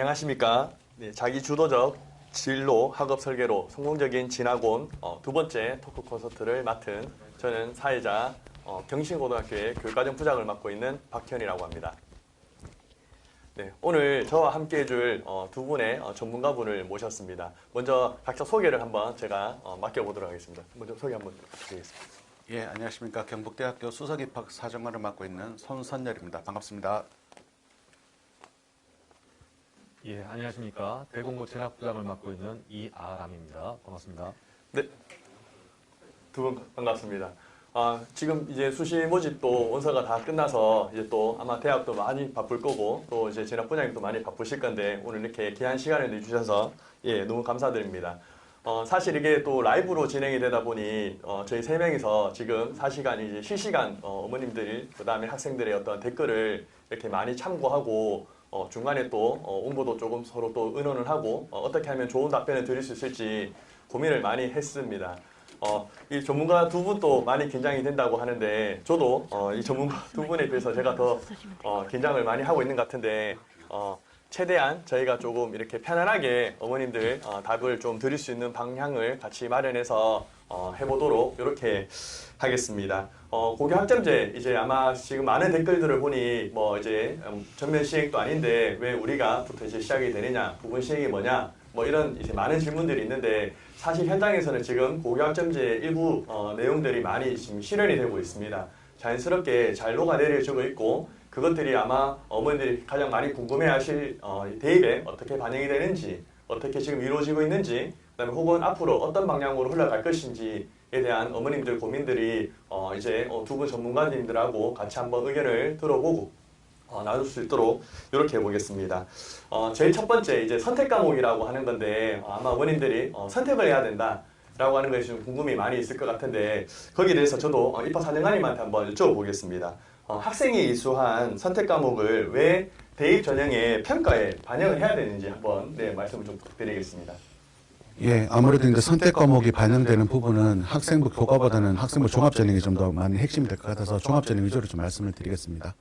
안녕하십니까. 네, 자기주도적 진로 학업 설계로 성공적인 진학원 두 번째 토크 콘서트를 맡은 저는 사회자 경신고등학교의 교육과정 부장을 맡고 있는 박현이라고 합니다. 네, 오늘 저와 함께 해줄 두 분의 전문가분을 모셨습니다. 먼저 각자 소개를 한번 제가 맡겨보도록 하겠습니다. 먼저 소개 한번 드리겠습니다. 예, 안녕하십니까. 경북대학교 수석입학 사정관을 맡고 있는 손선열입니다. 반갑습니다. 예, 안녕하십니까. 대공고 진학부장을 맡고 있는 이아람입니다. 반갑습니다. 네, 두 분 반갑습니다. 지금 이제 수시 모집도 원서가 다 끝나서 이제 또 아마 대학도 많이 바쁠 거고 또 이제 진학부장님도 많이 바쁘실 건데 오늘 이렇게 귀한 시간을 내주셔서 예, 너무 감사드립니다. 사실 이게 또 라이브로 진행이 되다 보니 저희 세 명이서 지금 4시간 이제 실시간 어머님들 그다음에 학생들의 어떤 댓글을 이렇게 많이 참고하고 중간에 또 홍보도 조금 서로 또 의논을 하고 어떻게 하면 좋은 답변을 드릴 수 있을지 고민을 많이 했습니다. 이 전문가 두 분도 많이 긴장이 된다고 하는데 저도 이 전문가 두 분에 비해서 제가 더 긴장을 많이 하고 있는 것 같은데 최대한 저희가 조금 이렇게 편안하게 어머님들 답을 좀 드릴 수 있는 방향을 같이 마련해서 해보도록 이렇게 하겠습니다. 고교 학점제 이제 아마 지금 많은 댓글들을 보니 뭐 이제 전면 시행도 아닌데 왜 우리가부터 이제 시작이 되느냐, 부분 시행이 뭐냐, 뭐 이런 이제 많은 질문들이 있는데 사실 현장에서는 지금 고교 학점제 일부 내용들이 많이 지금 실현이 되고 있습니다. 자연스럽게 잘 녹아내려지고 있고 그것들이 아마 어머니들이 가장 많이 궁금해하실 대입에 어떻게 반영이 되는지, 어떻게 지금 이루어지고 있는지, 그다음에 혹은 앞으로 어떤 방향으로 흘러갈 것인지에 대한 어머님들 고민들이 이제 두 분 전문가님들하고 같이 한번 의견을 들어보고 나눌 수 있도록 이렇게 해보겠습니다. 제일 첫 번째 이제 선택 과목이라고 하는 건데 아마 어머님들이 선택을 해야 된다. 라고 하는 것이 좀 궁금이 많이 있을 것 같은데 거기에 대해서 저도 입학사정관님한테 한번 여쭤보겠습니다. 학생이 이수한 선택 과목을 왜 대입 전형의 평가에 반영을 해야 되는지 한번 말씀을 좀 부탁드리겠습니다. 예, 아무래도 이제 선택 과목이 반영되는 부분은 학생부 교과보다는 학생부 종합전형이 좀 더 많이 핵심이 될 것 같아서 종합전형 위주로 좀 말씀을 드리겠습니다.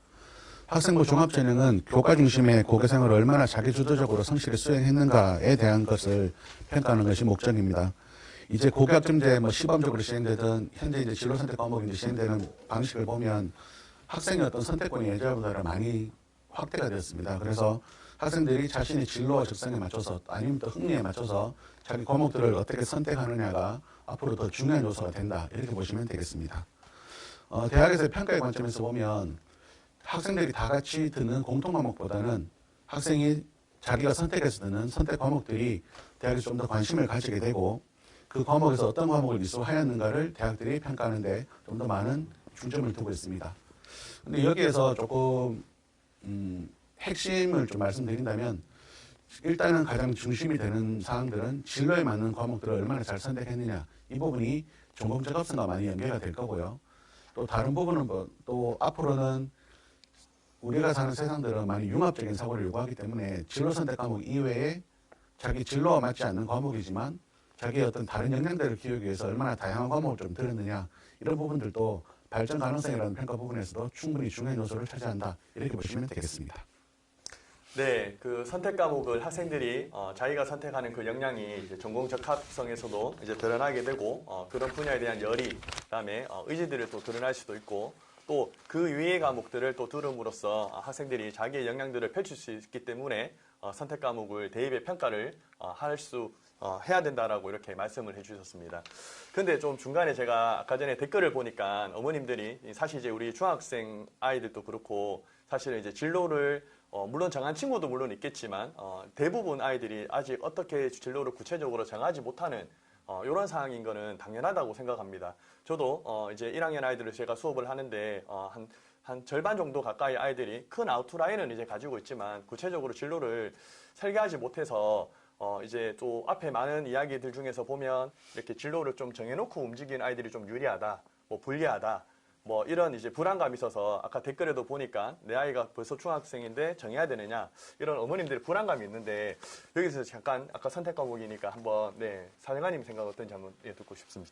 학생부 종합전형은 교과 중심의 고교생활을 얼마나 자기주도적으로 성실히 수행했는가에 대한 것을 평가하는 것이 목적입니다. 이제 고교학점제 시범적으로 시행되던 현재 이제 진로선택 과목이 이제 시행되는 방식을 보면 학생의 어떤 선택권이 예전보다 많이 확대가 되었습니다. 그래서 학생들이 자신의 진로와 적성에 맞춰서 아니면 또 흥미에 맞춰서 자기 과목들을 어떻게 선택하느냐가 앞으로 더 중요한 요소가 된다. 이렇게 보시면 되겠습니다. 대학에서의 평가의 관점에서 보면 학생들이 다 같이 듣는 공통 과목보다는 학생이 자기가 선택해서 듣는 선택 과목들이 대학에 좀 더 관심을 가지게 되고 그 과목에서 어떤 과목을 이수하였는가를 대학들이 평가하는데 좀 더 많은 중점을 두고 있습니다. 근데 여기에서 조금 핵심을 좀 말씀드린다면 일단은 가장 중심이 되는 사항들은 진로에 맞는 과목들을 얼마나 잘 선택했느냐 이 부분이 전공 적합성과 많이 연계가 될 거고요. 또 다른 부분은 또 앞으로는 우리가 사는 세상들은 많이 융합적인 사고를 요구하기 때문에 진로 선택 과목 이외에 자기 진로와 맞지 않는 과목이지만 자기의 어떤 다른 역량들을 키우기 위해서 얼마나 다양한 과목을 좀 들었느냐 이런 부분들도 발전 가능성이라는 평가 부분에서도 충분히 중요한 요소를 차지한다 이렇게 보시면 되겠습니다. 네, 그 선택 과목을 학생들이 자기가 선택하는 그 역량이 이제 전공 적합성에서도 이제 드러나게 되고 그런 분야에 대한 열의, 그다음에 의지들을 또 드러날 수도 있고 또 그 위의 과목들을 또 들음으로써 학생들이 자기의 역량들을 펼칠 수 있기 때문에 선택 과목을 대입의 평가를 해야 된다라고 이렇게 말씀을 해주셨습니다. 근데 좀 중간에 제가 아까 전에 댓글을 보니까 어머님들이 사실 이제 우리 중학생 아이들도 그렇고 사실은 이제 진로를 물론 정한 친구도 물론 있겠지만 대부분 아이들이 아직 어떻게 진로를 구체적으로 정하지 못하는 이런 상황인 거는 당연하다고 생각합니다. 저도 이제 1학년 아이들을 제가 수업을 하는데 한 절반 정도 가까이 아이들이 큰 아웃라인은 이제 가지고 있지만 구체적으로 진로를 설계하지 못해서 이제 또 앞에 많은 이야기들 중에서 보면 이렇게 진로를 좀 정해놓고 움직이는 아이들이 좀 유리하다, 뭐 불리하다, 뭐 이런 이제 불안감이 있어서 아까 댓글에도 보니까 내 아이가 벌써 중학생인데 정해야 되느냐 이런 어머님들의 불안감이 있는데 여기서 잠깐 아까 선택 과목이니까 한번 사정관님 생각 어떤지 한번 듣고 싶습니다.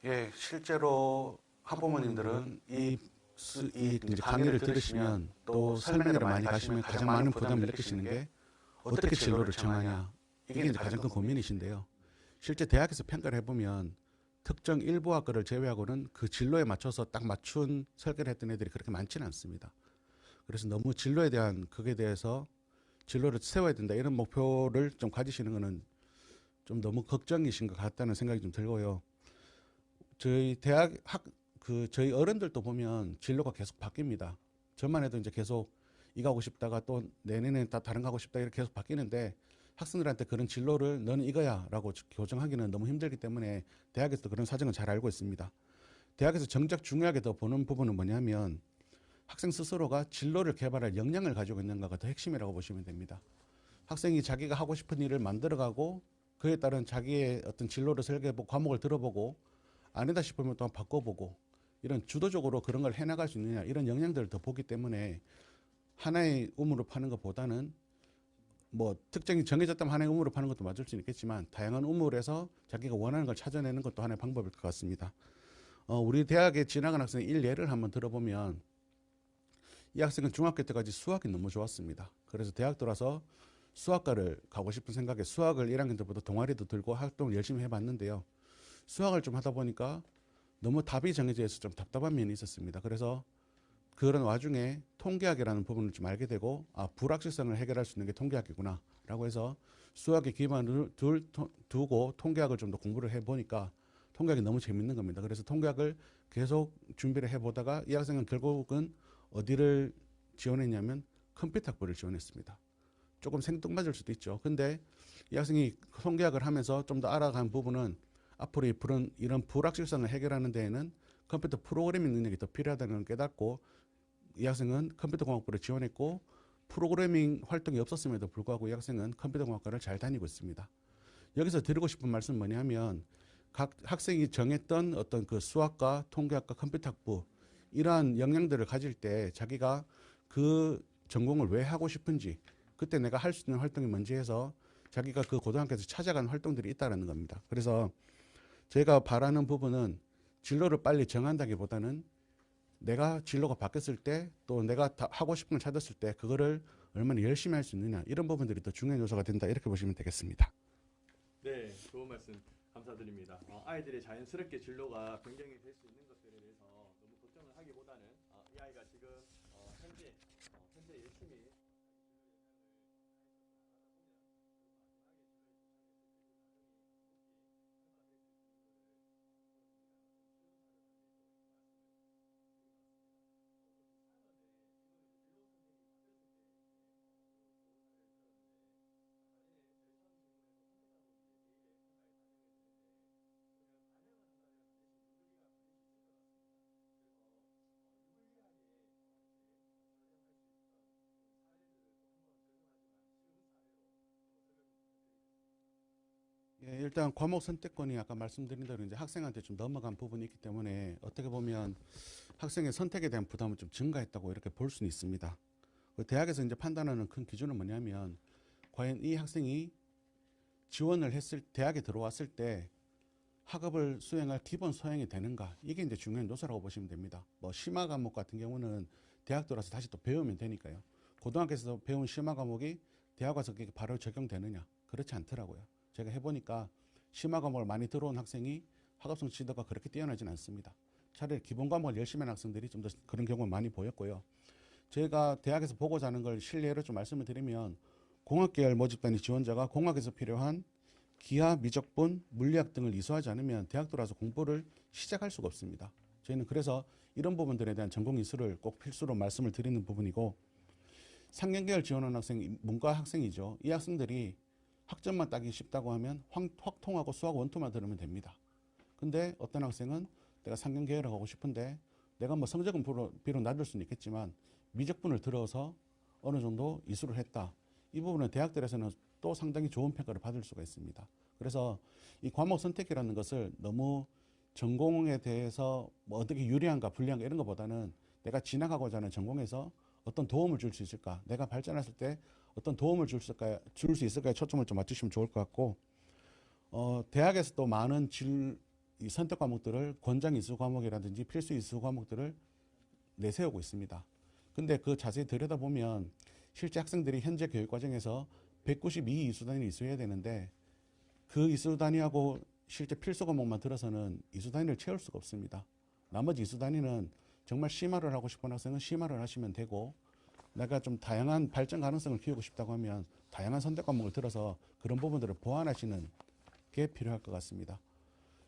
예, 실제로 학부모님들은 이 이제 강의를 들으시면 또 설명회를 많이 가시면 가장 많은 부담을 느끼시는 게 어떻게 진로를 정하냐. 이게 이제 가장 큰 고민이신데요. 실제 대학에서 평가를 해보면 특정 일부 학과를 제외하고는 그 진로에 맞춰서 딱 맞춘 설계를 했던 애들이 그렇게 많지는 않습니다. 그래서 너무 진로에 대한 극에 대해서 진로를 세워야 된다 이런 목표를 좀 가지시는 거는 좀 너무 걱정이신 것 같다는 생각이 좀 들고요. 저희 저희 어른들도 보면 진로가 계속 바뀝니다. 저만 해도 이제 계속 이거 하고 싶다가 또 내년에 다 다른 거 하고 싶다 이렇게 계속 바뀌는데 학생들한테 그런 진로를 너는 이거야 라고 교정하기는 너무 힘들기 때문에 대학에서도 그런 사정을 잘 알고 있습니다. 대학에서 정작 중요하게 더 보는 부분은 뭐냐면 학생 스스로가 진로를 개발할 역량을 가지고 있는가가 더 핵심이라고 보시면 됩니다. 학생이 자기가 하고 싶은 일을 만들어가고 그에 따른 자기의 어떤 진로를 설계해보고 과목을 들어보고 아니다 싶으면 또 바꿔보고 이런 주도적으로 그런 걸 해나갈 수 있느냐 이런 역량들을 더 보기 때문에 하나의 우물을 파는 것보다는 뭐 특정이 정해졌다면 하나의 우물을 파는 것도 맞을 수 있겠지만 다양한 우물에서 자기가 원하는 걸 찾아내는 것도 하나의 방법일 것 같습니다. 우리 대학에 지나간 학생의 일례를 한번 들어보면 이 학생은 중학교 때까지 수학이 너무 좋았습니다. 그래서 대학 들어와서 수학과를 가고 싶은 생각에 수학을 1학년 때부터 동아리도 들고 활동을 열심히 해봤는데요. 수학을 좀 하다 보니까 너무 답이 정해져 있어서 좀 답답한 면이 있었습니다. 그래서 그런 와중에 통계학이라는 부분을 좀 알게 되고 불확실성을 해결할 수 있는 게 통계학이구나 라고 해서 수학에 기반을 두고 통계학을 좀 더 공부를 해보니까 통계학이 너무 재밌는 겁니다. 그래서 통계학을 계속 준비를 해보다가 이 학생은 결국은 어디를 지원했냐면 컴퓨터학부를 지원했습니다. 조금 생뚱맞을 수도 있죠. 근데 이 학생이 통계학을 하면서 좀 더 알아간 부분은 앞으로 이런 불확실성을 해결하는 데에는 컴퓨터 프로그래밍 능력이 더 필요하다는 걸 깨닫고 이 학생은 컴퓨터공학부를 지원했고 프로그래밍 활동이 없었음에도 불구하고 이 학생은 컴퓨터공학과를 잘 다니고 있습니다. 여기서 드리고 싶은 말씀은 뭐냐면 각 학생이 정했던 어떤 그 수학과 통계학과 컴퓨터학부 이러한 역량들을 가질 때 자기가 그 전공을 왜 하고 싶은지 그때 내가 할 수 있는 활동이 뭔지 해서 자기가 그 고등학교에서 찾아간 활동들이 있다는 겁니다. 그래서 제가 바라는 부분은 진로를 빨리 정한다기보다는 내가 진로가 바뀌었을 때 또 내가 하고 싶은 걸 찾았을 때 그거를 얼마나 열심히 할 수 있느냐 이런 부분들이 더 중요한 요소가 된다 이렇게 보시면 되겠습니다. 네, 좋은 말씀 감사드립니다. 아이들의 자연스럽게 진로가 변경이 될 수 있는 것들에 대해서 너무 걱정을 하기보다는 이 아이가 지금 현재 열심히 예, 일단 과목 선택권이 아까 말씀드린 대로 이제 학생한테 좀 넘어간 부분이 있기 때문에 어떻게 보면 학생의 선택에 대한 부담은 좀 증가했다고 이렇게 볼 수는 있습니다. 그 대학에서 이제 판단하는 큰 기준은 뭐냐면 과연 이 학생이 지원을 했을 대학에 들어왔을 때 학업을 수행할 기본 소양이 되는가 이게 이제 중요한 요소라고 보시면 됩니다. 뭐 심화 과목 같은 경우는 대학 들어와서 다시 또 배우면 되니까요. 고등학교에서 배운 심화 과목이 대학 와서 그게 바로 적용되느냐 그렇지 않더라고요. 제가 해보니까 심화 과목을 많이 들어온 학생이 학업성 지도가 그렇게 뛰어나지는 않습니다. 차라리 기본 과목을 열심히 하는 학생들이 좀 더 그런 경우가 많이 보였고요. 제가 대학에서 보고자 하는 걸 실례로 좀 말씀을 드리면 공학계열 모집단위 지원자가 공학에서 필요한 기하, 미적분, 물리학 등을 이수하지 않으면 대학 들어와서 공부를 시작할 수가 없습니다. 저희는 그래서 이런 부분들에 대한 전공 이수를 꼭 필수로 말씀을 드리는 부분이고 상경계열 지원하는 학생, 문과 학생이죠. 이 학생들이 학점만 따기 쉽다고 하면 확통하고 수학 원투만 들으면 됩니다. 근데 어떤 학생은 내가 상경계열을 가고 싶은데 내가 뭐 성적은 비록 낮을 수는 있겠지만 미적분을 들어서 어느 정도 이수를 했다. 이 부분은 대학들에서는 또 상당히 좋은 평가를 받을 수가 있습니다. 그래서 이 과목 선택이라는 것을 너무 전공에 대해서 뭐 어떻게 유리한가 불리한가 이런 것보다는 내가 진학하고자 하는 전공에서 어떤 도움을 줄 수 있을까, 내가 발전했을 때 어떤 도움을 줄 수 있을까에 초점을 좀 맞추시면 좋을 것 같고, 대학에서 또 많은 이 선택 과목들을 권장 이수 과목이라든지 필수 이수 과목들을 내세우고 있습니다. 근데 그 자세히 들여다보면 실제 학생들이 현재 교육 과정에서 192 이수 단위를 이수해야 되는데 그 이수 단위하고 실제 필수 과목만 들어서는 이수 단위를 채울 수가 없습니다. 나머지 이수 단위는 정말 심화를 하고 싶은 학생은 심화를 하시면 되고, 내가 좀 다양한 발전 가능성을 키우고 싶다고 하면 다양한 선택 과목을 들어서 그런 부분들을 보완하시는 게 필요할 것 같습니다.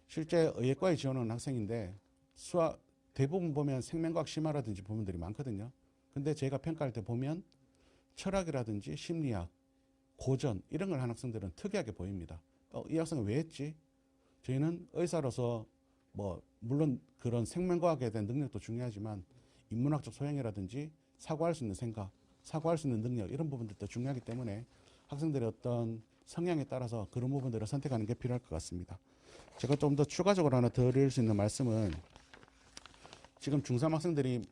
실제 의예과에 지원하는 학생인데 수학 대부분 보면 생명과학 심화라든지 부분들이 많거든요. 근데 제가 평가할 때 보면 철학이라든지 심리학, 고전 이런 걸 한 학생들은 특이하게 보입니다. 이 학생은 왜 했지? 저희는 의사로서 뭐 물론 그런 생명과학에 대한 능력도 중요하지만 인문학적 소양이라든지 사고할 수 있는 생각, 사고할 수 있는 능력 이런 부분들도 중요하기 때문에 학생들의 어떤 성향에 따라서 그런 부분들을 선택하는 게 필요할 것 같습니다. 제가 좀 더 추가적으로 하나 드릴 수 있는 말씀은 지금 중3 학생들이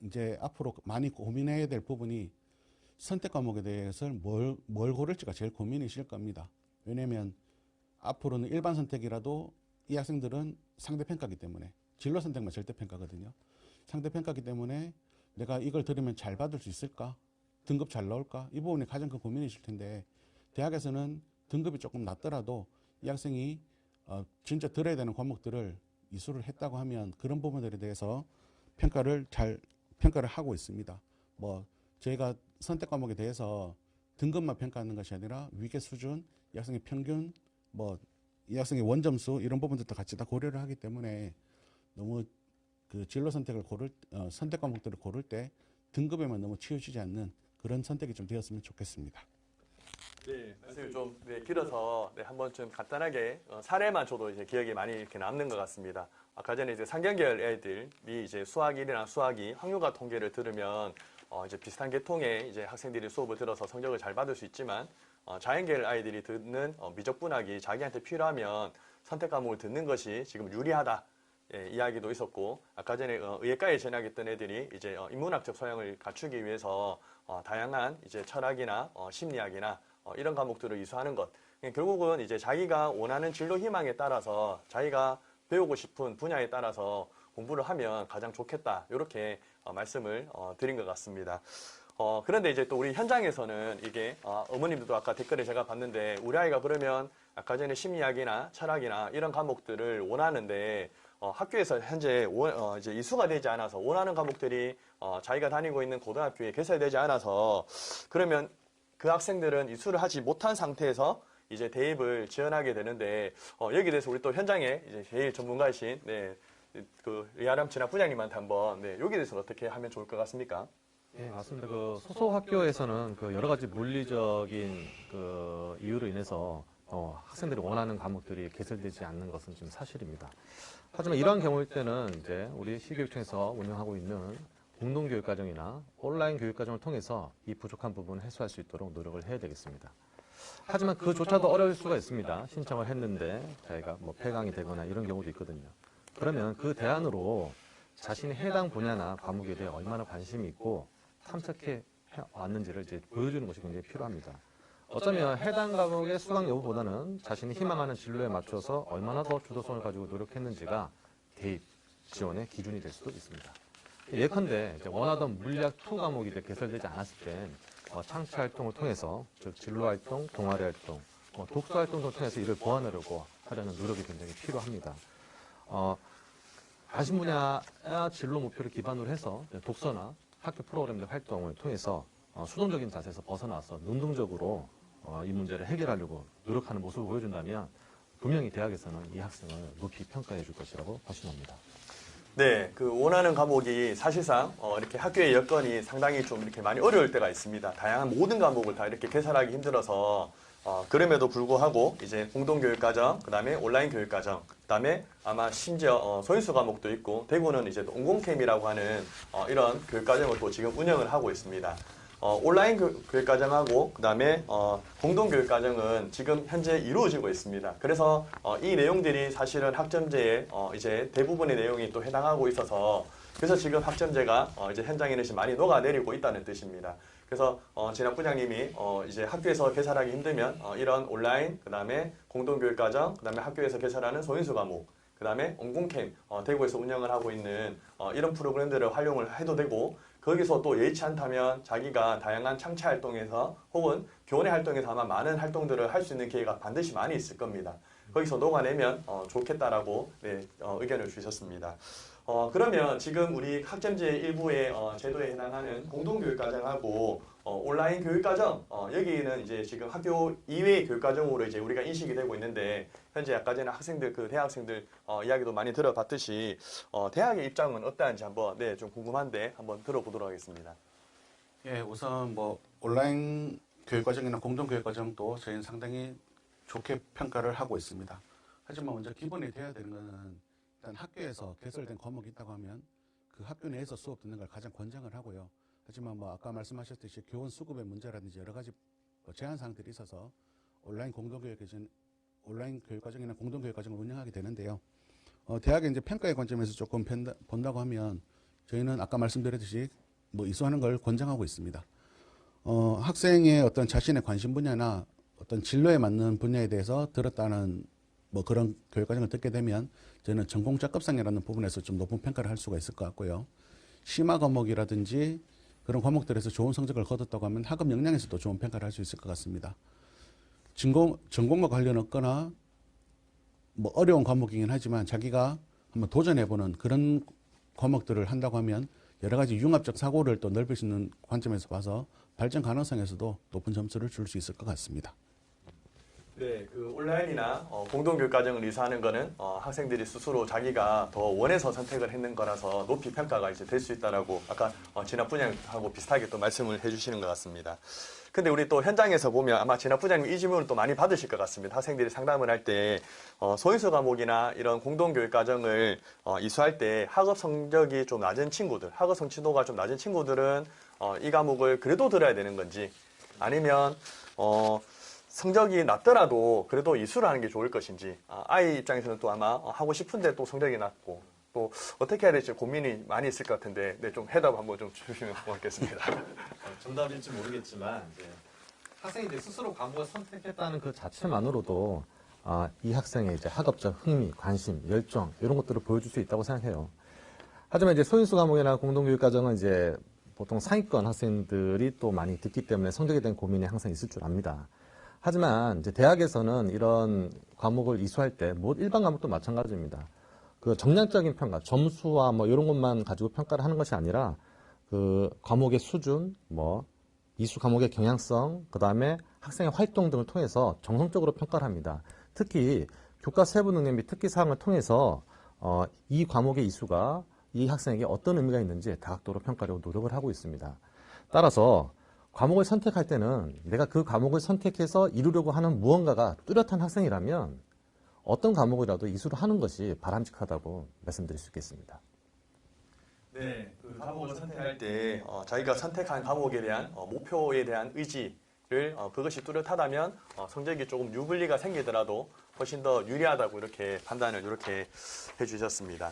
이제 앞으로 많이 고민해야 될 부분이 선택 과목에 대해서 뭘 고를지가 제일 고민이실 겁니다. 왜냐하면 앞으로는 일반 선택이라도 이 학생들은 상대평가기 때문에 진로 선택만 절대평가거든요. 상대평가기 때문에 내가 이걸 들으면 잘 받을 수 있을까? 등급 잘 나올까? 이 부분이 가장 큰 고민이실 텐데 대학에서는 등급이 조금 낮더라도 이 학생이 진짜 들어야 되는 과목들을 이수를 했다고 하면 그런 부분들에 대해서 평가를 하고 있습니다. 뭐 저희가 선택 과목에 대해서 등급만 평가하는 것이 아니라 위계 수준, 이 학생의 평균, 뭐 이 학생의 원점수 이런 부분들도 같이 다 고려를 하기 때문에 너무 그 진로 선택을 선택 과목들을 고를 때 등급에만 너무 치우치지 않는 그런 선택이 좀 되었으면 좋겠습니다. 네, 말씀이 좀 길어서 한 번쯤 간단하게 사례만 줘도 이제 기억에 많이 이렇게 남는 것 같습니다. 아까 전에 이제 상경계열 애들이 이제 수학 1이나 수학 2 확률과 통계를 들으면 이제 비슷한 계통의 이제 학생들이 수업을 들어서 성적을 잘 받을 수 있지만 자연계열 아이들이 듣는 미적분학이 자기한테 필요하면 선택 과목을 듣는 것이 지금 유리하다. 예, 이야기도 있었고 아까 전에 의예과에 전학했던 애들이 이제 인문학적 소양을 갖추기 위해서 다양한 이제 철학이나 심리학이나 이런 과목들을 이수하는 것. 결국은 이제 자기가 원하는 진로 희망에 따라서 자기가 배우고 싶은 분야에 따라서 공부를 하면 가장 좋겠다. 이렇게 말씀을 드린 것 같습니다. 그런데 이제 또 우리 현장에서는 이게 어머님들도 아까 댓글에 제가 봤는데 우리 아이가 그러면 아까 전에 심리학이나 철학이나 이런 과목들을 원하는데 학교에서 현재 이제 이수가 되지 않아서 원하는 과목들이 자기가 다니고 있는 고등학교에 개설되지 않아서 그러면 그 학생들은 이수를 하지 못한 상태에서 이제 대입을 지원하게 되는데 여기에 대해서 우리 또 현장에 이제 제일 전문가이신 그 의아람 진학 부장님한테 한번 여기에 대해서 어떻게 하면 좋을 것 같습니까? 네, 맞습니다. 그 소속 학교에서는 그 여러 가지 물리적인 그 이유로 인해서 학생들이 원하는 과목들이 개설되지 않는 것은 지금 사실입니다. 하지만 이러한 경우일 때는 이제 우리 시교육청에서 운영하고 있는 공동교육과정이나 온라인 교육과정을 통해서 이 부족한 부분을 해소할 수 있도록 노력을 해야 되겠습니다. 하지만 그조차도 어려울 수가 있습니다. 신청을 했는데 저희가 뭐 폐강이 되거나 이런 경우도 있거든요. 그러면 그 대안으로 자신의 해당 분야나 과목에 대해 얼마나 관심이 있고 탐색해 왔는지를 이제 보여주는 것이 굉장히 필요합니다. 어쩌면 해당 과목의 수강 여부보다는 자신이 희망하는 진로에 맞춰서 얼마나 더 주도성을 가지고 노력했는지가 대입 지원의 기준이 될 수도 있습니다. 예컨대 이제 원하던 물리학 2 과목이 이제 개설되지 않았을 땐 창치 활동을 통해서 즉 진로 활동, 동아리 활동, 독서 활동을 통해서 이를 보완하려고 하려는 노력이 굉장히 필요합니다. 관심 분야 진로 목표를 기반으로 해서 독서나 학교 프로그램들 활동을 통해서 수동적인 자세에서 벗어나서 능동적으로 이 문제를 해결하려고 노력하는 모습을 보여준다면 분명히 대학에서는 이 학생을 높이 평가해 줄 것이라고 확신합니다. 네, 그 원하는 과목이 사실상 이렇게 학교의 여건이 상당히 좀 이렇게 많이 어려울 때가 있습니다. 다양한 모든 과목을 다 이렇게 개설하기 힘들어서 그럼에도 불구하고 이제 공동교육과정, 그 다음에 온라인 교육과정, 그 다음에 아마 심지어 소인수 과목도 있고 대구는 이제 온공캠이라고 하는 이런 교육과정을 또 지금 운영을 하고 있습니다. 온라인 교육과정하고 그 다음에 공동교육과정은 지금 현재 이루어지고 있습니다. 그래서 이 내용들이 사실은 학점제에 이제 대부분의 내용이 또 해당하고 있어서 그래서 지금 학점제가 이제 현장에는 많이 녹아내리고 있다는 뜻입니다. 그래서 진학 부장님이 이제 학교에서 개설하기 힘들면 이런 온라인, 그 다음에 공동교육과정, 그 다음에 학교에서 개설하는 소인수 과목, 그 다음에 온공캠 대구에서 운영을 하고 있는 이런 프로그램들을 활용을 해도 되고 거기서 또 예의치 않다면 자기가 다양한 창체 활동에서 혹은 교내 활동에서 아마 많은 활동들을 할 수 있는 기회가 반드시 많이 있을 겁니다. 거기서 녹아내면 좋겠다라고 의견을 주셨습니다. 그러면 지금 우리 학점제 일부의 제도에 해당하는 공동교육과정하고 온라인 교육과정 여기는 이제 지금 학교 이외의 교육과정으로 이제 우리가 인식이 되고 있는데 현재 아까 전에 학생들 대학생들 이야기도 많이 들어봤듯이 대학의 입장은 어떠한지 한번 좀 궁금한데 한번 들어보도록 하겠습니다. 예, 우선 뭐 온라인 교육과정이나 공동교육과정도 저희는 상당히 좋게 평가를 하고 있습니다. 하지만 먼저 기본이 돼야 되는 것은 일단 학교에서 개설된 과목이 있다고 하면 그 학교 내에서 수업 듣는 걸 가장 권장을 하고요. 하지만 뭐 아까 말씀하셨듯이 교원 수급의 문제라든지 여러 가지 제한 사항들이 있어서 온라인 교육과정이나 공동교육과정을 운영하게 되는데요. 대학의 이제 평가의 관점에서 조금 본다고 하면 저희는 아까 말씀드렸듯이 뭐 이수하는 걸 권장하고 있습니다. 학생의 어떤 자신의 관심 분야나 어떤 진로에 맞는 분야에 대해서 들었다는 뭐 그런 교육과정을 듣게 되면 저희는 전공자급상이라는 부분에서 좀 높은 평가를 할 수가 있을 것 같고요. 심화 과목이라든지 그런 과목들에서 좋은 성적을 거뒀다고 하면 학업 역량에서도 좋은 평가를 할 수 있을 것 같습니다. 전공과 관련 없거나 뭐 어려운 과목이긴 하지만 자기가 한번 도전해보는 그런 과목들을 한다고 하면 여러 가지 융합적 사고를 또 넓힐 수 있는 관점에서 봐서 발전 가능성에서도 높은 점수를 줄 수 있을 것 같습니다. 네, 그 온라인이나 공동교육과정을 이수하는 거는 학생들이 스스로 자기가 더 원해서 선택을 했는 거라서 높이 평가가 이제 될 수 있다라고 아까 진학 부장님하고 비슷하게 또 말씀을 해주시는 것 같습니다. 근데 우리 또 현장에서 보면 아마 진학 부장님 이 질문을 또 많이 받으실 것 같습니다. 학생들이 상담을 할 때 소인수 과목이나 이런 공동교육과정을 이수할 때 학업 성적이 좀 낮은 친구들, 학업 성취도가 좀 낮은 친구들은 이 과목을 그래도 들어야 되는 건지 아니면 성적이 낮더라도 그래도 이수를 하는 게 좋을 것인지 아이 입장에서는 또 아마 하고 싶은데 또 성적이 낮고 또 어떻게 해야 될지 고민이 많이 있을 것 같은데 좀 해답 한번 좀 주시면 고맙겠습니다. 정답일지 모르겠지만 이제 학생이 이제 스스로 과목을 선택했다는 그 자체만으로도 이 학생의 이제 학업적 흥미, 관심, 열정 이런 것들을 보여줄 수 있다고 생각해요. 하지만 이제 소인수 과목이나 공동교육과정은 이제 보통 상위권 학생들이 또 많이 듣기 때문에 성적에 대한 고민이 항상 있을 줄 압니다. 하지만 이제 대학에서는 이런 과목을 이수할 때 뭐 일반 과목도 마찬가지입니다. 그 정량적인 평가, 점수와 뭐 이런 것만 가지고 평가를 하는 것이 아니라 그 과목의 수준, 뭐 이수 과목의 경향성, 그 다음에 학생의 활동 등을 통해서 정성적으로 평가를 합니다. 특히 교과 세부 능력 및 특기 사항을 통해서 이 과목의 이수가 이 학생에게 어떤 의미가 있는지 다각도로 평가하려고 노력을 하고 있습니다. 따라서 과목을 선택할 때는 내가 그 과목을 선택해서 이루려고 하는 무언가가 뚜렷한 학생이라면 어떤 과목이라도 이수를 하는 것이 바람직하다고 말씀드릴 수 있겠습니다. 네, 그 과목을 선택할 때 자기가 선택한 과목에 대한 목표에 대한 의지를 그것이 뚜렷하다면 성적이 조금 유불리가 생기더라도 훨씬 더 유리하다고 이렇게 판단을 이렇게 해주셨습니다.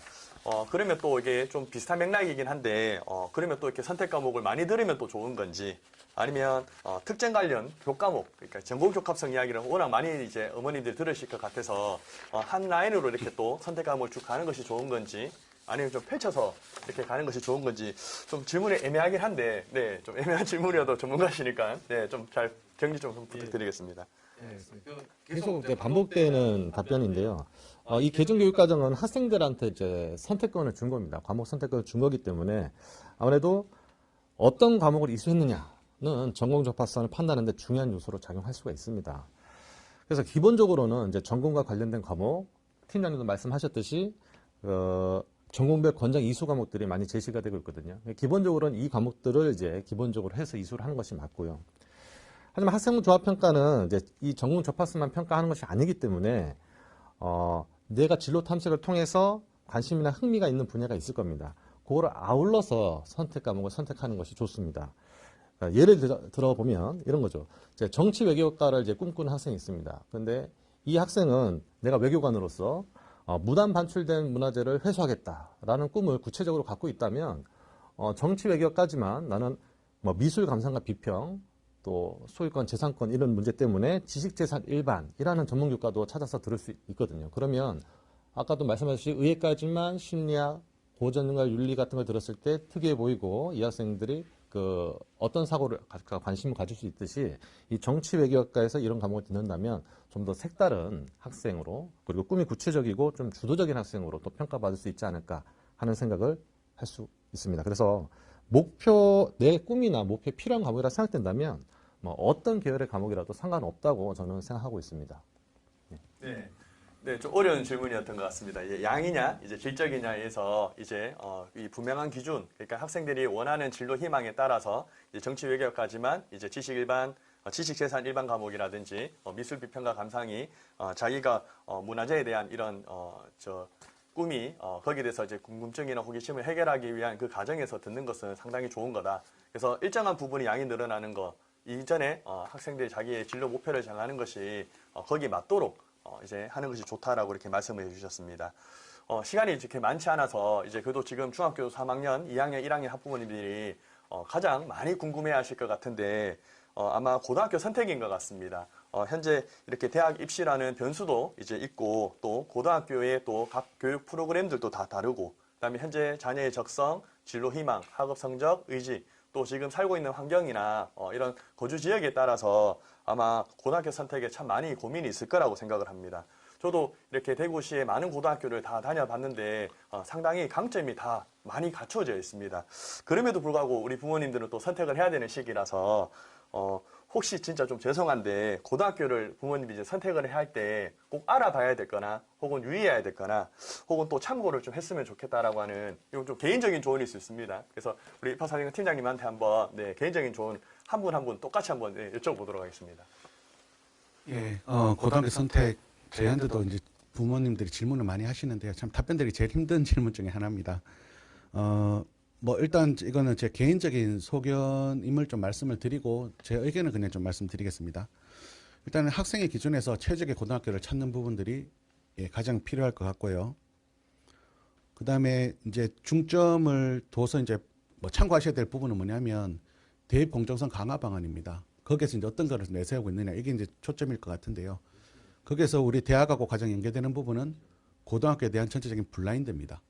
그러면 또 이게 좀 비슷한 맥락이긴 한데 그러면 또 이렇게 선택 과목을 많이 들으면 또 좋은 건지 아니면 특정 관련 교과목, 그러니까 전공교합성 이야기를 워낙 많이 이제 어머님들이 들으실 것 같아서 한 라인으로 이렇게 또 선택 과목을 쭉 가는 것이 좋은 건지 아니면 좀 펼쳐서 이렇게 가는 것이 좋은 건지 좀 질문이 애매하긴 한데 좀 애매한 질문이어도 전문가시니까 좀 잘 정리 좀 부탁드리겠습니다. 계속 이제 반복되는 답변인데요. 이 개정교육과정은 학생들한테 이제 선택권을 준 겁니다. 과목 선택권을 준 거기 때문에 아무래도 어떤 과목을 이수했느냐는 전공적합성을 판단하는 데 중요한 요소로 작용할 수가 있습니다. 그래서 기본적으로는 이제 전공과 관련된 과목, 팀장님도 말씀하셨듯이 전공별 권장 이수 과목들이 많이 제시가 되고 있거든요. 기본적으로는 이 과목들을 이제 기본적으로 해서 이수를 하는 것이 맞고요. 하지만 학생부 조합평가는 이제 이 전공 접합성만 평가하는 것이 아니기 때문에 내가 진로 탐색을 통해서 관심이나 흥미가 있는 분야가 있을 겁니다. 그거를 아울러서 선택 과목을 선택하는 것이 좋습니다. 예를 들어보면 이런 거죠. 정치 외교과를 이제 꿈꾸는 학생이 있습니다. 그런데 이 학생은 내가 외교관으로서 무단 반출된 문화재를 회수하겠다라는 꿈을 구체적으로 갖고 있다면 정치 외교까지만 나는 뭐 미술 감상과 비평 또 소유권, 재산권 이런 문제 때문에 지식재산 일반이라는 전문교과도 찾아서 들을 수 있거든요. 그러면 아까도 말씀하셨듯이 의예까지만 심리학, 보전과 윤리 같은 걸 들었을 때 특이해 보이고 이 학생들이 어떤 사고를 관심을 가질 수 있듯이 이 정치 외교학과에서 이런 과목을 듣는다면 좀 더 색다른 학생으로 그리고 꿈이 구체적이고 좀 주도적인 학생으로 또 평가받을 수 있지 않을까 하는 생각을 할 수 있습니다. 그래서 내 꿈이나 목표에 필요한 과목이라 생각된다면 뭐 어떤 계열의 과목이라도 상관없다고 저는 생각하고 있습니다. 네. 네, 좀 어려운 질문이었던 것 같습니다. 이제 양이냐, 이제 질적이냐에서 이제 이 분명한 기준, 그러니까 학생들이 원하는 진로 희망에 따라서 이제 정치 외교까지만 이제 지식 재산 일반 과목이라든지 미술 비평가 감상이 자기가 문화재에 대한 이런 꿈이 거기에 대해서 이제 궁금증이나 호기심을 해결하기 위한 그 과정에서 듣는 것은 상당히 좋은 거다. 그래서 일정한 부분이 양이 늘어나는 거 이전에 학생들이 자기의 진로 목표를 정하는 것이 거기에 맞도록 이제 하는 것이 좋다라고 이렇게 말씀을 해주셨습니다. 시간이 이렇게 많지 않아서 이제 그래도 지금 중학교 3학년, 2학년, 1학년 학부모님들이 가장 많이 궁금해하실 것 같은데 아마 고등학교 선택인 것 같습니다. 현재 이렇게 대학 입시라는 변수도 이제 있고 또 고등학교의 또 각 교육 프로그램들도 다 다르고 그다음에 현재 자녀의 적성, 진로 희망, 학업 성적, 의지 또 지금 살고 있는 환경이나 이런 거주 지역에 따라서 아마 고등학교 선택에 참 많이 고민이 있을 거라고 생각을 합니다. 저도 이렇게 대구시의 많은 고등학교를 다 다녀봤는데 상당히 강점이 다 많이 갖춰져 있습니다. 그럼에도 불구하고 우리 부모님들은 또 선택을 해야 되는 시기라서 혹시 진짜 좀 죄송한데 고등학교를 부모님이 이제 선택을 할 때 꼭 알아봐야 될거나 혹은 유의해야 될거나 혹은 또 참고를 좀 했으면 좋겠다라고 하는 이건 좀 개인적인 조언일 수 있습니다. 그래서 우리 박사님 팀장님한테 한번 개인적인 조언 한 분 한 분 똑같이 한번 여쭤보도록 하겠습니다. 예, 고등학교 선택 저희한테도 이제 부모님들이 질문을 많이 하시는데요. 참 답변드리기 제일 힘든 질문 중에 하나입니다. 뭐 일단 이거는 제 개인적인 소견임을 좀 말씀을 드리고 제 의견을 그냥 좀 말씀드리겠습니다. 일단은 학생의 기준에서 최적의 고등학교를 찾는 부분들이 가장 필요할 것 같고요. 그 다음에 이제 중점을 둬서 이제 뭐 참고하셔야 될 부분은 뭐냐면 대입 공정성 강화 방안입니다. 거기에서 이제 어떤 것을 내세우고 있느냐 이게 이제 초점일 것 같은데요. 거기에서 우리 대학하고 가장 연계되는 부분은 고등학교에 대한 전체적인 블라인드입니다.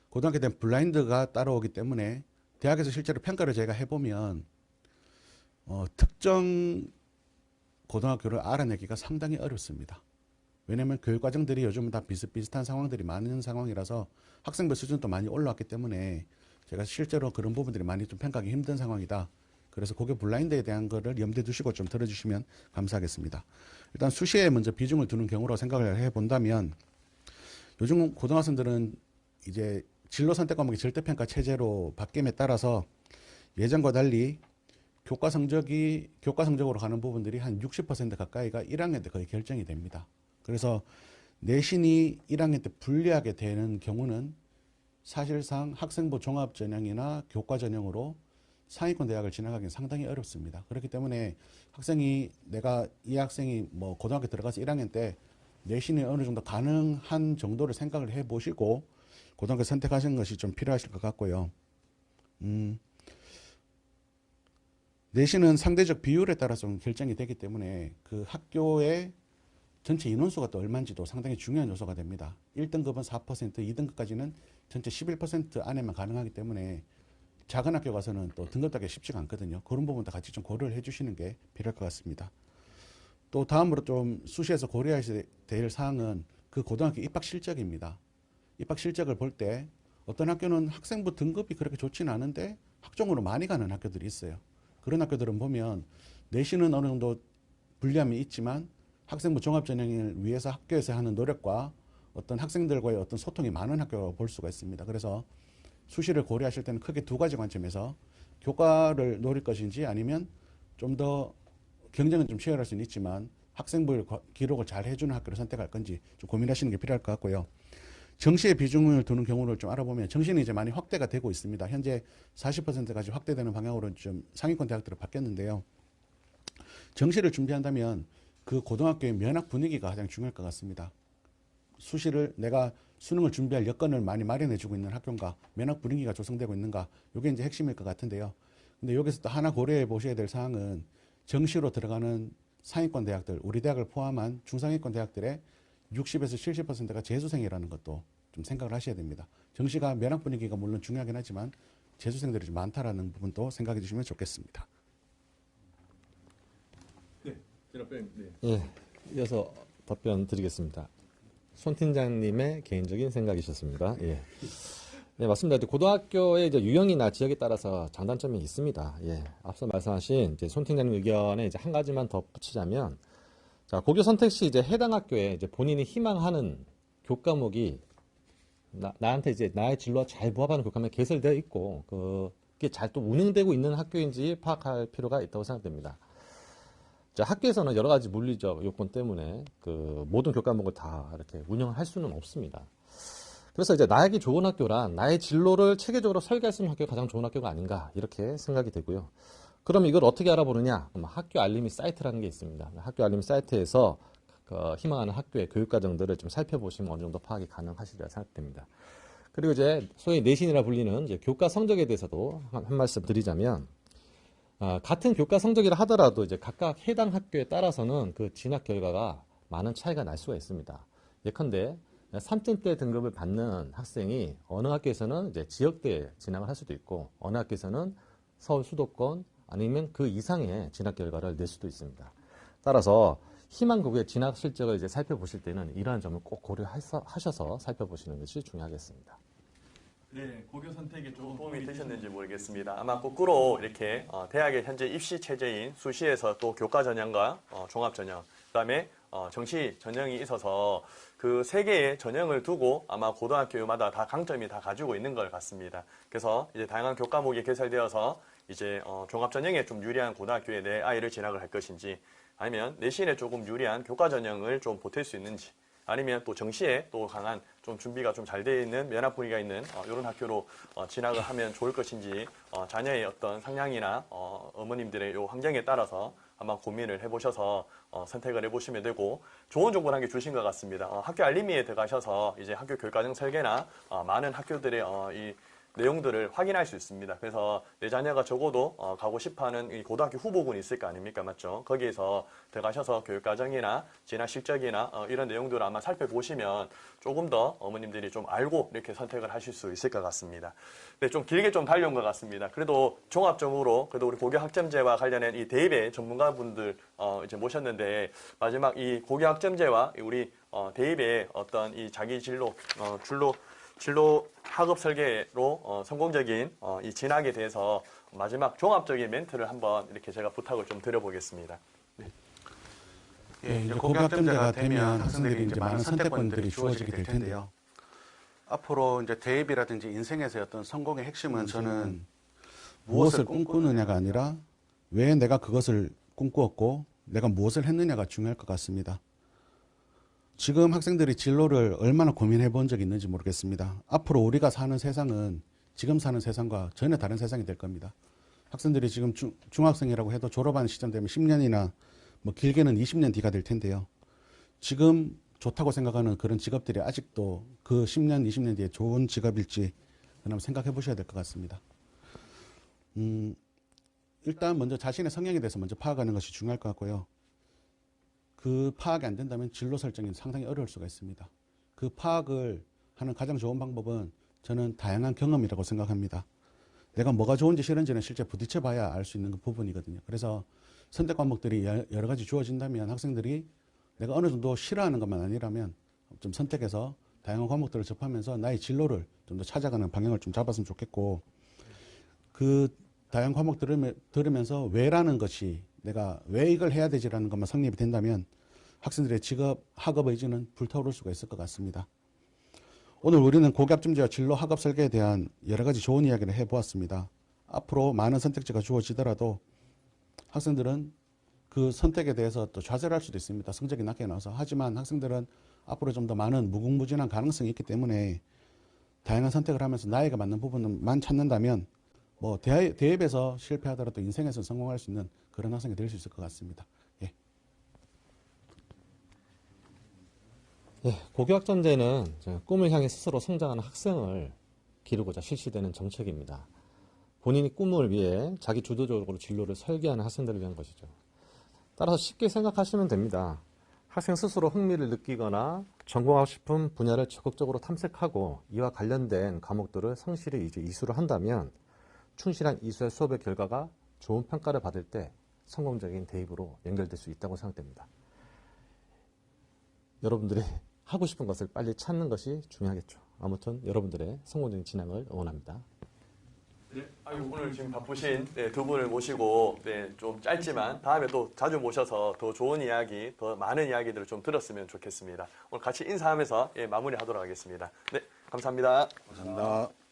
고등학교에 대한 블라인드가 따라오기 때문에 대학에서 실제로 평가를 저희가 해보면 특정 고등학교를 알아내기가 상당히 어렵습니다. 왜냐하면 교육과정들이 요즘은 다 비슷비슷한 상황들이 많은 상황이라서 학생부 수준도 많이 올라왔기 때문에 제가 실제로 그런 부분들이 많이 좀 평가하기 힘든 상황이다. 그래서 고교 블라인드에 대한 거를 염두에 두시고 좀 들어주시면 감사하겠습니다. 일단 수시에 먼저 비중을 두는 경우로 생각을 해본다면 요즘 고등학생들은 이제 진로 선택 과목이 절대평가 체제로 바뀜에 따라서 예전과 달리 교과 성적으로 가는 부분들이 한 60% 가까이가 1학년 때 거의 결정이 됩니다. 그래서 내신이 1학년 때 불리하게 되는 경우는 사실상 학생부 종합 전형이나 교과 전형으로 상위권 대학을 진학하기는 상당히 어렵습니다. 그렇기 때문에 이 학생이 뭐 고등학교 들어가서 1학년 때 내신이 어느 정도 가능한 정도를 생각을 해 보시고 고등학교 선택하시는 것이 좀 필요하실 것 같고요. 내신은 상대적 비율에 따라서 좀 결정이 되기 때문에 그 학교의 전체 인원수가 또 얼마인지도 상당히 중요한 요소가 됩니다. 1등급은 4%, 2등급까지는 전체 11% 안에만 가능하기 때문에 작은 학교 가서는 또 등급 따기가 쉽지가 않거든요. 그런 부분도 같이 좀 고려를 해주시는 게 필요할 것 같습니다. 또 다음으로 좀 수시에서 고려하셔야 될 사항은 그 고등학교 입학 실적입니다. 입학 실적을 볼 때 어떤 학교는 학생부 등급이 그렇게 좋지는 않은데 학종으로 많이 가는 학교들이 있어요. 그런 학교들은 보면 내신은 어느 정도 불리함이 있지만 학생부 종합전형을 위해서 학교에서 하는 노력과 어떤 학생들과의 어떤 소통이 많은 학교라고 볼 수가 있습니다. 그래서 수시를 고려하실 때는 크게 두 가지 관점에서 교과를 노릴 것인지 아니면 좀 더 경쟁은 좀 치열할 수는 있지만 학생부 기록을 잘 해주는 학교를 선택할 건지 좀 고민하시는 게 필요할 것 같고요. 정시의 비중을 두는 경우를 좀 알아보면 정시는 이제 많이 확대가 되고 있습니다. 현재 40%까지 확대되는 방향으로 좀 상위권 대학들을 바뀌었는데요. 정시를 준비한다면 그 고등학교의 면학 분위기가 가장 중요할 것 같습니다. 내가 수능을 준비할 여건을 많이 마련해주고 있는 학교인가, 면학 분위기가 조성되고 있는가, 이게 이제 핵심일 것 같은데요. 근데 여기서 또 하나 고려해 보셔야 될 사항은 정시로 들어가는 상위권 대학들, 우리 대학을 포함한 중상위권 대학들의 60에서 70%가 재수생이라는 것도 좀 생각을 하셔야 됩니다. 정시가 면학 분위기가 물론 중요하긴 하지만 재수생들이 좀 많다라는 부분도 생각해 주시면 좋겠습니다. 네, 진압병. 네. 예, 이어서 답변 드리겠습니다. 손 팀장님의 개인적인 생각이셨습니다. 예. 네, 맞습니다. 고등학교의 이제 유형이나 지역에 따라서 장단점이 있습니다. 예. 앞서 말씀하신 이제 손 팀장님 의견에 이제 한 가지만 더 붙이자면, 자, 고교 선택 시 이제 해당 학교에 이제 본인이 희망하는 교과목이 나한테 이제 나의 진로와 잘 부합하는 교과목이 개설되어 있고, 그게 잘 또 운영되고 있는 학교인지 파악할 필요가 있다고 생각됩니다. 자, 학교에서는 여러 가지 물리적 요건 때문에 그 모든 교과목을 다 이렇게 운영할 수는 없습니다. 그래서 이제 나에게 좋은 학교란 나의 진로를 체계적으로 설계할 수 있는 학교가 가장 좋은 학교가 아닌가 이렇게 생각이 되고요. 그럼 이걸 어떻게 알아보느냐? 그럼 학교 알림이 사이트라는 게 있습니다. 학교 알림 사이트에서 희망하는 학교의 교육과정들을 좀 살펴보시면 어느 정도 파악이 가능하시리라 생각됩니다. 그리고 이제 소위 내신이라 불리는 이제 교과 성적에 대해서도 한 말씀 드리자면, 같은 교과 성적이라 하더라도 이제 각각 해당 학교에 따라서는 그 진학 결과가 많은 차이가 날 수가 있습니다. 예컨대 3등대 등급을 받는 학생이 어느 학교에서는 이제 지역대에 진학을 할 수도 있고 어느 학교에서는 서울 수도권 아니면 그 이상의 진학 결과를 낼 수도 있습니다. 따라서 희망고교의 진학 실적을 이제 살펴보실 때는 이러한 점을 꼭 고려하셔서 살펴보시는 것이 중요하겠습니다. 네, 고교 선택에 좀 도움이 되셨는지 모르겠습니다. 아마 거꾸로 이렇게 대학의 현재 입시 체제인 수시에서 또 교과 전형과 종합 전형, 그다음에 정시 전형이 있어서 그 세 개의 전형을 두고 아마 고등학교마다 다 강점이 다 가지고 있는 것 같습니다. 그래서 이제 다양한 교과목이 개설되어서 이제 종합 전형에 좀 유리한 고등학교에 내 아이를 진학을 할 것인지, 아니면 내신에 조금 유리한 교과 전형을 좀 보탤 수 있는지, 아니면 또 정시에 또 강한 좀 준비가 좀 잘 되어 있는 면학 분위기가 있는 이런 학교로 진학을 하면 좋을 것인지 자녀의 어떤 성향이나 어머님들의 요 환경에 따라서 한번 고민을 해보셔서 선택을 해보시면 되고, 좋은 정보를 한 개 주신 것 같습니다. 학교 알림이에 들어가셔서 이제 학교 교육과정 설계나 많은 학교들의 이 내용들을 확인할 수 있습니다. 그래서 내 자녀가 적어도 가고 싶어하는 이 고등학교 후보군이 있을 거 아닙니까? 맞죠? 거기에서 들어가셔서 교육과정이나 진학 실적이나 이런 내용들을 아마 살펴보시면 조금 더 어머님들이 좀 알고 이렇게 선택을 하실 수 있을 것 같습니다. 네, 좀 길게 좀 달려온 것 같습니다. 그래도 종합적으로 그래도 우리 고교 학점제와 관련된 이 대입의 전문가분들 이제 모셨는데, 마지막 이 고교 학점제와 우리 대입의 어떤 이 자기 진로 학업 설계로 성공적인 이 진학에 대해서 마지막 종합적인 멘트를 한번 이렇게 제가 부탁을 좀 드려보겠습니다. 네. 예, 이제 고교 학점제가 되면 학생들이 이제 많은 선택권들이 주어지게 될 텐데요. 앞으로 이제 대입이라든지 인생에서의 어떤 성공의 핵심은 저는 무엇을 꿈꾸느냐가 아니라 왜 내가 그것을 꿈꾸었고 내가 무엇을 했느냐가 중요할 것 같습니다. 지금 학생들이 진로를 얼마나 고민해 본 적이 있는지 모르겠습니다. 앞으로 우리가 사는 세상은 지금 사는 세상과 전혀 다른 세상이 될 겁니다. 학생들이 지금 중학생이라고 해도 졸업하는 시점 되면 10년이나 뭐 길게는 20년 뒤가 될 텐데요. 지금 좋다고 생각하는 그런 직업들이 아직도 그 10년, 20년 뒤에 좋은 직업일지 그럼 생각해 보셔야 될 것 같습니다. 일단 먼저 자신의 성향에 대해서 먼저 파악하는 것이 중요할 것 같고요. 그 파악이 안 된다면 진로 설정이 상당히 어려울 수가 있습니다. 그 파악을 하는 가장 좋은 방법은 저는 다양한 경험이라고 생각합니다. 내가 뭐가 좋은지 싫은지는 실제 부딪혀 봐야 알 수 있는 그 부분이거든요. 그래서 선택 과목들이 여러 가지 주어진다면 학생들이 내가 어느 정도 싫어하는 것만 아니라면 좀 선택해서 다양한 과목들을 접하면서 나의 진로를 좀 더 찾아가는 방향을 좀 잡았으면 좋겠고, 그 다양한 과목들을 들으면서 왜라는 것이 내가 왜 이걸 해야 되지라는 것만 성립이 된다면 학생들의 학업 의지는 불타오를 수가 있을 것 같습니다. 오늘 우리는 고교 학점제와 진로 학업 설계에 대한 여러 가지 좋은 이야기를 해보았습니다. 앞으로 많은 선택지가 주어지더라도 학생들은 그 선택에 대해서 또 좌절할 수도 있습니다. 성적이 낮게 나와서. 하지만 학생들은 앞으로 좀 더 많은 무궁무진한 가능성이 있기 때문에 다양한 선택을 하면서 나에게 맞는 부분만 찾는다면 뭐 대입에서 실패하더라도 인생에서 성공할 수 있는 그런 학생이 될 수 있을 것 같습니다. 예. 예, 고교 학점제는 꿈을 향해 스스로 성장하는 학생을 기르고자 실시되는 정책입니다. 본인이 꿈을 위해 자기 주도적으로 진로를 설계하는 학생들을 위한 것이죠. 따라서 쉽게 생각하시면 됩니다. 학생 스스로 흥미를 느끼거나 전공하고 싶은 분야를 적극적으로 탐색하고 이와 관련된 과목들을 성실히 이제 이수를 한다면 충실한 이수의 수업의 결과가 좋은 평가를 받을 때 성공적인 대입으로 연결될 수 있다고 생각됩니다. 여러분들이 하고 싶은 것을 빨리 찾는 것이 중요하겠죠. 아무튼 여러분들의 성공적인 진학을 응원합니다. 네, 오늘 지금 바쁘신 두 분을 모시고 좀 짧지만 다음에 또 자주 모셔서 더 좋은 이야기, 더 많은 이야기들을 좀 들었으면 좋겠습니다. 오늘 같이 인사하면서 마무리하도록 하겠습니다. 네, 감사합니다. 감사합니다.